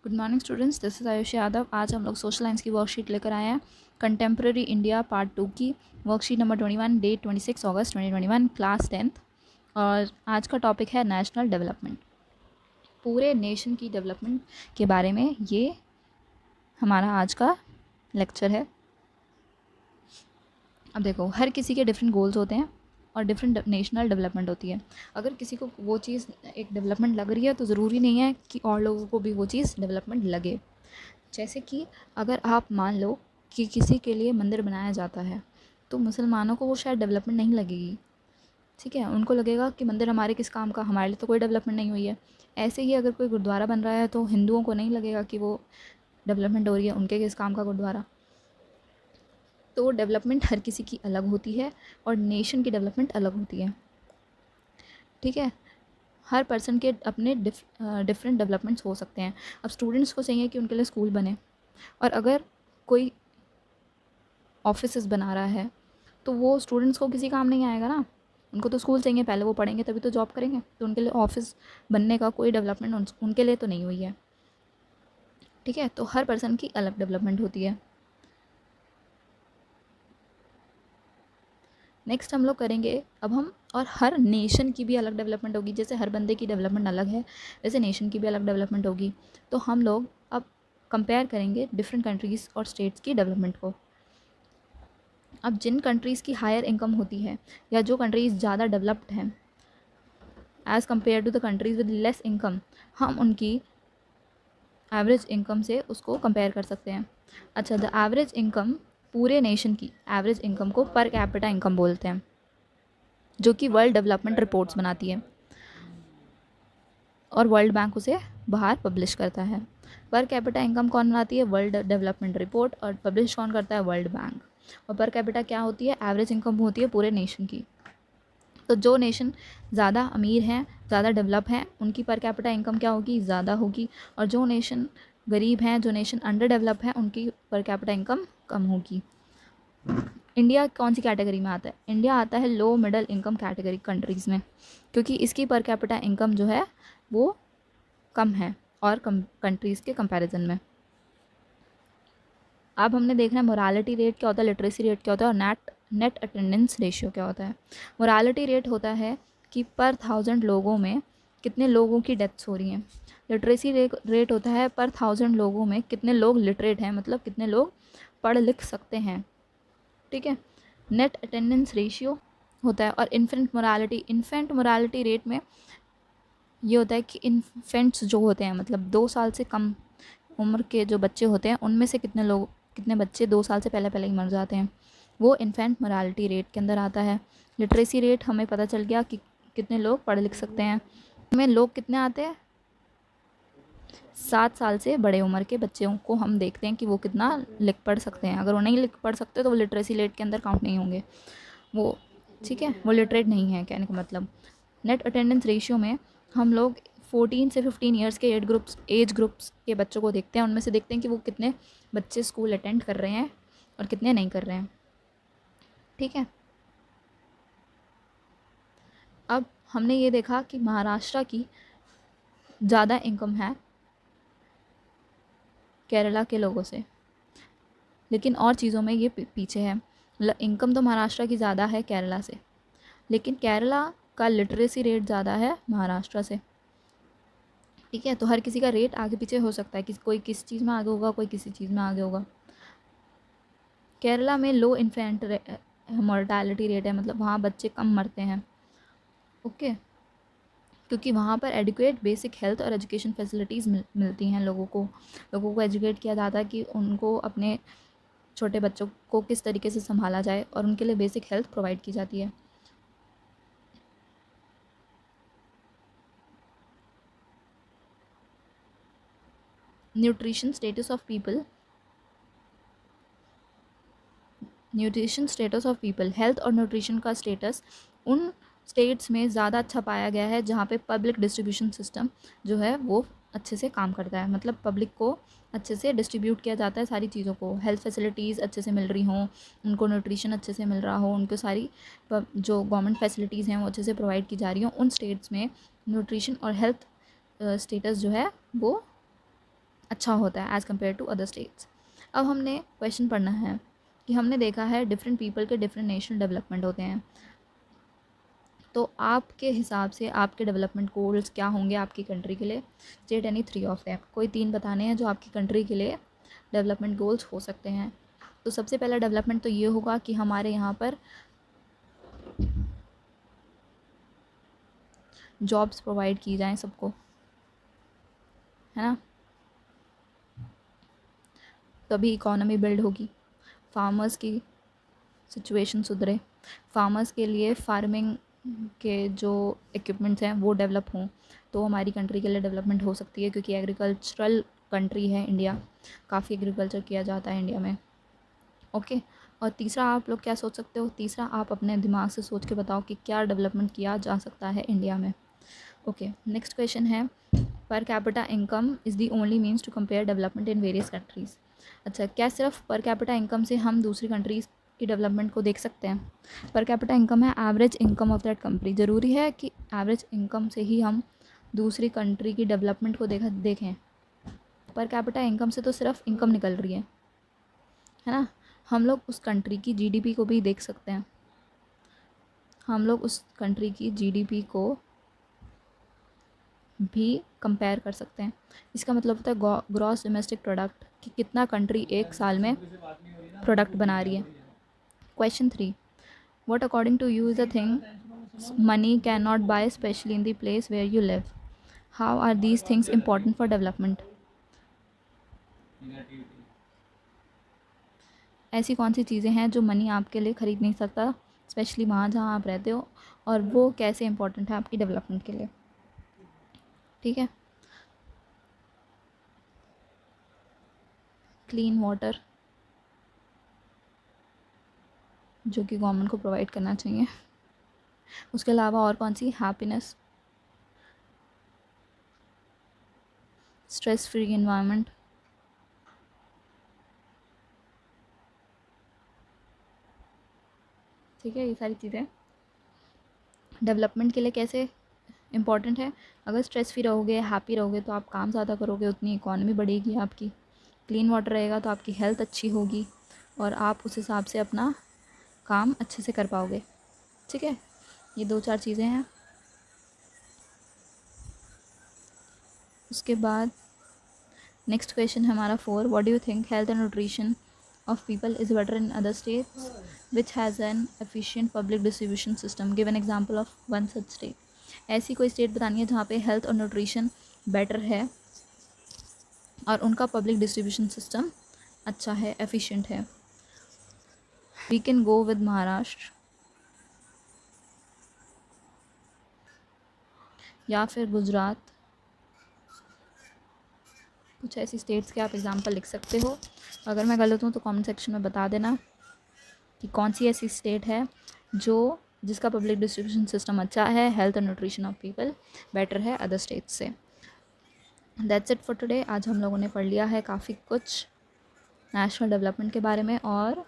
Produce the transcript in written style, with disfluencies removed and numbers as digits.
Good morning students, this is Ayushi Yadav. आज हम लोग सोशल साइंस की वर्कशीट लेकर आए हैं। कंटेम्प्रेरी इंडिया पार्ट 2 की वर्कशीट नंबर 21, डेट 26 अगस्त 2021, क्लास 10th। और आज का टॉपिक है नेशनल डेवलपमेंट। पूरे नेशन की डेवलपमेंट के बारे में ये हमारा आज का लेक्चर है। अब देखो, हर किसी के डिफरेंट गोल्स होते हैं और डिफरेंट नेशनल डेवलपमेंट होती है। अगर किसी को वो चीज़ एक डेवलपमेंट लग रही है तो ज़रूरी नहीं है कि और लोगों को भी वो चीज़ डेवलपमेंट लगे। जैसे कि अगर आप मान लो कि किसी के लिए मंदिर बनाया जाता है तो मुसलमानों को वो शायद डेवलपमेंट नहीं लगेगी, ठीक है। उनको लगेगा कि मंदिर हमारे किस काम का, हमारे लिए तो कोई डेवलपमेंट नहीं हुई है। ऐसे ही अगर कोई गुरुद्वारा बन रहा है तो हिंदुओं को नहीं लगेगा कि वो डेवलपमेंट हो रही है, उनके किस काम का गुरुद्वारा। तो डेवलपमेंट हर किसी की अलग होती है और नेशन की डेवलपमेंट अलग होती है, ठीक है। हर पर्सन के अपने डिफरेंट डेवलपमेंट्स हो सकते हैं। अब स्टूडेंट्स को चाहिए कि उनके लिए स्कूल बने, और अगर कोई ऑफिस बना रहा है तो वो स्टूडेंट्स को किसी काम नहीं आएगा ना। उनको तो स्कूल चाहिए, पहले वो पढ़ेंगे तभी तो जॉब करेंगे। तो उनके लिए ऑफिस बनने का कोई डेवलपमेंट उनके लिए तो नहीं हुई है, ठीक है। तो हर पर्सन की अलग डेवलपमेंट होती है। नेक्स्ट हम लोग करेंगे अब हम, और हर नेशन की भी अलग डेवलपमेंट होगी। जैसे हर बंदे की डेवलपमेंट अलग है, वैसे नेशन की भी अलग डेवलपमेंट होगी। तो हम लोग अब कंपेयर करेंगे डिफरेंट कंट्रीज़ और स्टेट्स की डेवलपमेंट को। अब जिन कंट्रीज़ की हायर इनकम होती है या जो कंट्रीज़ ज़्यादा डेवलप्ड हैं as compared to the countries with less income, हम उनकी एवरेज इनकम से उसको कंपेयर कर सकते हैं। अच्छा, द एवरेज इनकम, पूरे नेशन की एवरेज इनकम को पर कैपिटा इनकम बोलते हैं, जो कि वर्ल्ड डेवलपमेंट रिपोर्ट्स बनाती है और वर्ल्ड बैंक उसे बाहर पब्लिश करता है। पर कैपिटा इनकम कौन बनाती है? World development report. और पब्लिश कौन करता है? World bank. और पर कैपिटा क्या होती है? एवरेज इनकम होती है पूरे नेशन की। तो जो नेशन ज़्यादा अमीर हैं, ज़्यादा डेवलप हैं, उनकी पर कैपिटा इनकम क्या होगी? ज़्यादा होगी। और जो नेशन गरीब हैं, जो नेशन अंडर डेवलप हैं, उनकी पर कैपिटा इनकम कम होगी। इंडिया कौन सी कैटेगरी में आता है? इंडिया आता है लो मिडल इनकम कैटेगरी कंट्रीज़ में, क्योंकि इसकी पर कैपिटा इनकम जो है वो कम है और कंट्रीज़ के कंपैरिजन में। अब हमने देखना है मोरालिटी रेट क्या होता है, लिटरेसी रेट क्या होता है, और नेट अटेंडेंस रेशियो क्या होता है। मोरालिटी रेट होता है कि पर 1000 लोगों में कितने लोगों की डेथ्स हो रही हैं। लिटरेसी रेट होता है पर 1000 लोगों में कितने लोग लिटरेट हैं, मतलब कितने लोग पढ़ लिख सकते हैं, ठीक है। नेट अटेंडेंस रेशियो होता है। और इन्फेंट मोरालिटी रेट में ये होता है कि इन्फेंट्स जो होते हैं, मतलब 2 साल से कम उम्र के जो बच्चे होते हैं, उनमें से कितने बच्चे 2 साल से पहले ही मर जाते हैं, वो इन्फेंट मोरालिटी रेट के अंदर आता है। लिटरेसी रेट हमें पता चल गया कि कितने लोग पढ़ लिख सकते हैं। में लोग कितने आते हैं? 7 साल से बड़े उम्र के बच्चों को हम देखते हैं कि वो कितना लिख पढ़ सकते हैं। अगर वो नहीं लिख पढ़ सकते तो वो लिटरेसी रेट के अंदर काउंट नहीं होंगे, वो, ठीक है, वो लिटरेट नहीं है, कहने का मतलब। नेट अटेंडेंस रेशियो में हम लोग 14 से 15 ईयर्स के एज ग्रुप्स के बच्चों को देखते हैं। उनमें से देखते हैं कि वो कितने बच्चे स्कूल अटेंड कर रहे हैं और कितने नहीं कर रहे हैं, ठीक है। अब हमने ये देखा कि महाराष्ट्र की ज़्यादा इनकम है केरला के लोगों से, लेकिन और चीज़ों में ये पीछे है। इनकम तो महाराष्ट्र की ज़्यादा है केरला से, लेकिन केरला का लिटरेसी रेट ज़्यादा है महाराष्ट्र से, ठीक है। तो हर किसी का रेट आगे पीछे हो सकता है कि कोई किस चीज़ में आगे होगा, कोई किसी चीज़ में आगे होगा। केरला में लो इन्फेंट मोर्टालिटी रेट है, मतलब वहाँ बच्चे कम मरते हैं, ओके, क्योंकि वहाँ पर एडिक्वेट बेसिक हेल्थ और एजुकेशन फैसिलिटीज़ मिलती हैं लोगों को एजुकेट किया जाता है कि उनको अपने छोटे बच्चों को किस तरीके से संभाला जाए, और उनके लिए बेसिक हेल्थ प्रोवाइड की जाती है। Nutrition status of people, health और न्यूट्रिशन का स्टेटस उन स्टेट्स में ज़्यादा अच्छा पाया गया है जहाँ पे पब्लिक डिस्ट्रीब्यूशन सिस्टम जो है वो अच्छे से काम करता है, मतलब पब्लिक को अच्छे से डिस्ट्रीब्यूट किया जाता है सारी चीज़ों को, हेल्थ फैसिलिटीज़ अच्छे से मिल रही हों, उनको न्यूट्रिशन अच्छे से मिल रहा हो, उनको सारी जो गवर्नमेंट फैसिलिटीज़ हैं वो अच्छे से प्रोवाइड की जा रही हों। उन स्टेट्स में न्यूट्रिशन और हेल्थ स्टेटस जो है वो अच्छा होता है as compared to other states. अब हमने क्वेश्चन पढ़ना है कि हमने देखा है डिफरेंट पीपल के डिफरेंट नेशनल डेवलपमेंट होते हैं, तो आपके हिसाब से आपके डेवलपमेंट गोल्स क्या होंगे आपकी कंट्री के लिए? स्टेट एनी 3 ऑफ देम, कोई 3 बताने हैं जो आपकी कंट्री के लिए डेवलपमेंट गोल्स हो सकते हैं। तो सबसे पहला डेवलपमेंट तो ये होगा कि हमारे यहाँ पर जॉब्स प्रोवाइड की जाएं सबको, है ना, तभी इकॉनमी बिल्ड होगी। फार्मर्स की सिचुएशन सुधरे, फार्मर्स के लिए फार्मिंग के जो इक्विपमेंट्स हैं वो डेवलप हों, तो हमारी कंट्री के लिए डेवलपमेंट हो सकती है, क्योंकि एग्रीकल्चरल कंट्री है इंडिया, काफ़ी एग्रीकल्चर किया जाता है इंडिया में। ओके, और तीसरा आप लोग क्या सोच सकते हो? तीसरा आप अपने दिमाग से सोच के बताओ कि क्या डेवलपमेंट किया जा सकता है इंडिया में। ओके, नेक्स्ट क्वेश्चन है, per capita income is the only means to compare development in various countries. अच्छा, क्या सिर्फ पर कैपिटा इनकम से हम दूसरी कंट्रीज़ की डेवलपमेंट को देख सकते हैं? पर कैपिटा इनकम है average income of that country. ज़रूरी है कि एवरेज इनकम से ही हम दूसरी कंट्री की डेवलपमेंट को देखें? पर कैपिटा इनकम से तो सिर्फ इनकम निकल रही है ना। हम लोग उस कंट्री की जीडीपी को भी देख सकते हैं, हम लोग उस कंट्री की जीडीपी को भी कंपेयर कर सकते हैं। इसका मतलब होता है ग्रॉस डोमेस्टिक प्रोडक्ट, कि कितना कंट्री एक साल में प्रोडक्ट बना रही है। Question 3, what according to you is a thing money can not buy specially in the place where you live? How are these things important for development? ऐसी कौन सी चीज़ें हैं जो मनी आपके लिए ख़रीद नहीं सकता, स्पेशली वहाँ जहाँ आप रहते हो, और वो कैसे इंपॉर्टेंट है आपकी डेवलपमेंट के लिए? ठीक है, क्लीन वाटर जो कि गवर्नमेंट को प्रोवाइड करना चाहिए। उसके अलावा और कौन सी? हैप्पीनेस, स्ट्रेस फ्री एनवायरनमेंट, ठीक है, ये सारी चीज़ें डेवलपमेंट के लिए कैसे इम्पॉर्टेंट है। अगर स्ट्रेस फ्री रहोगे, हैप्पी रहोगे, तो आप काम ज़्यादा करोगे, उतनी इकॉनमी बढ़ेगी आपकी। क्लीन वाटर रहेगा तो आपकी हेल्थ अच्छी होगी और आप उस हिसाब से अपना काम अच्छे से कर पाओगे। ठीक है, ये 2-4 चीज़ें हैं। उसके बाद नेक्स्ट क्वेश्चन है हमारा 4, what do you think health and nutrition of people is better in other states which has an efficient public distribution system? Give an example of one such state. ऐसी कोई स्टेट बतानी है जहाँ पे health और nutrition better है और उनका पब्लिक डिस्ट्रीब्यूशन सिस्टम अच्छा है, एफिशिएंट है। We can go with Maharashtra या फिर गुजरात, कुछ ऐसी स्टेट्स के आप एग्जांपल लिख सकते हो। अगर मैं गलत हूँ तो कमेंट सेक्शन में बता देना कि कौन सी ऐसी स्टेट है जिसका पब्लिक डिस्ट्रीब्यूशन सिस्टम अच्छा है, हेल्थ और न्यूट्रिशन ऑफ पीपल बेटर है अदर स्टेट्स से। That's it for today. आज हम लोगों ने पढ़ लिया है काफ़ी कुछ नेशनल डेवलपमेंट के बारे में और